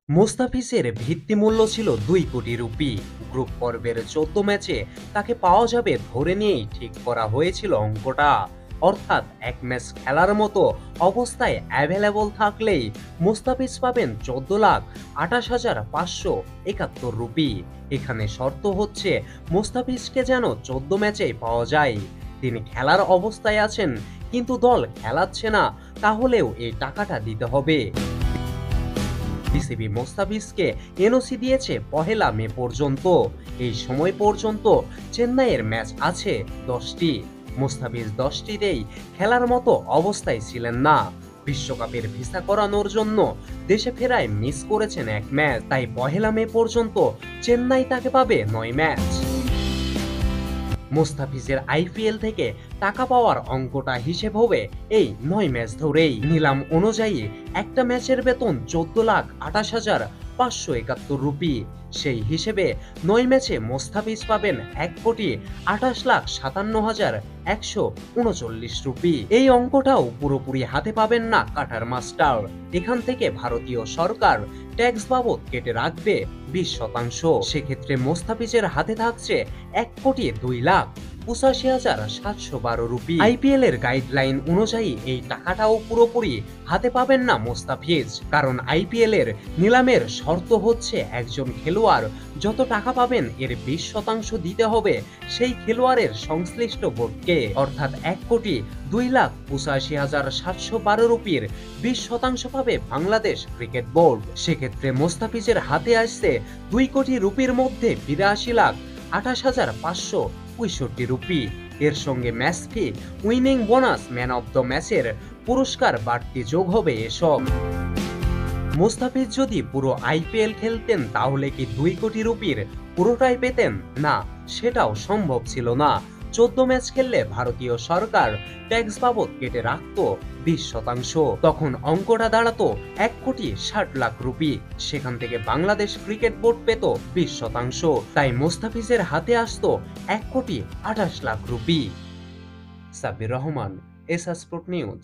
মোস্তাফিজের ভিত্তিমূল্য ছিল 2 কোটি rupee. Group পর্বের 14 ম্যাচে তাকে পাওয়া যাবে ধরে নিয়েই ঠিক করা হয়েছিল অঙ্কটা। অর্থাৎ এক ম্যাচ খেলার মতো অবস্থায় অ্যাভেলেবল থাকলেই মোস্তাফিজ পাবেন 14,28,571 রুপি। এখানে শর্ত হচ্ছে মোস্তাফিজকে যেন 14 ম্যাচেই পাওয়া যায়। তিনি খেলার অবস্থায় আছেন কিন্তু দল খেলাচ্ছে না, তাহলেও এই টাকাটা দিতে হবে। বিসিবি মোস্তাফিজকে এনওসি দিয়েছে 1 মে পর্যন্ত। এই সময় পর্যন্ত চেন্নাইয়ের ম্যাচ আছে 10টি। মোস্তাফিজ 10টিতেই খেলার মতো অবস্থায় ছিলেন না। বিশ্বকাপের ভিসা করানোর জন্য দেশে ফেরায় মিস করেছেন 1 ম্যাচ, তাই 1 মে পর্যন্ত চেন্নাই তাকে পাবে 9 ম্যাচ। মোস্তাফিজের আইপিএল থেকে টাকা পাওয়ার অঙ্কটা হিসেব হবে এই 9 ম্যাচ ধরেই। নিলাম অনুযায়ী একটা ম্যাচের বেতন 14,28,571 রুপি। সেই হিসেবে 9 ম্যাচে মোস্তাফিজ পাবেন 1,28,57,139 রুপি। এই অঙ্কটাও পুরোপুরি হাতে পাবেন না কাটার মাস্টার। এখান থেকে ভারতীয় সরকার ট্যাক্স বাবদ কেটে রাখবে 20%। সেক্ষেত্রে মোস্তাফিজের হাতে থাকছে 1,02,85,712 রুপি। আইপিএল এর গাইডলাইন অনুযায়ী এই টাকাটাও পুরোপুরি হাতে পাবেন না মোস্তাফিজ, কারণ আইপিএল এর নিলামের শর্ত হচ্ছে একজন খেলোয়াড় যত টাকা পাবেন এর 20% দিতে হবে সেই খেলোয়াড়ের সংশ্লিষ্ট বোর্ডকে। অর্থাৎ 1,02,85,712 রুপির 20% পাবে বাংলাদেশ ক্রিকেট বোর্ড। সেক্ষেত্রে মোস্তাফিজের হাতে আসছে 2 কোটি রুপির মধ্যে 82,28,565 রুপি। এর সঙ্গে match fee, winning bonus, man of the ম্যাচের পুরস্কার বাড়তি যোগ হবে এসব। মোস্তাফিজ যদি পুরো আইপিএল খেলতেন তাহলে কি 2 কোটি রুপির পুরোটাই পেতেন? না, সেটাও সম্ভব ছিল না। 14 ম্যাচ খেললে ভারতীয় সরকার ট্যাক্স বাবদ কেটে রাখত 20%। তখন অঙ্কটা দাঁড়াতো 1,60,00,000 রুপি। সেখান থেকে বাংলাদেশ ক্রিকেট বোর্ড পেত 20%। তাই মোস্তাফিজের হাতে আসতো 1,28,00,000 rupee. Sabbir Rahman, SR sport news.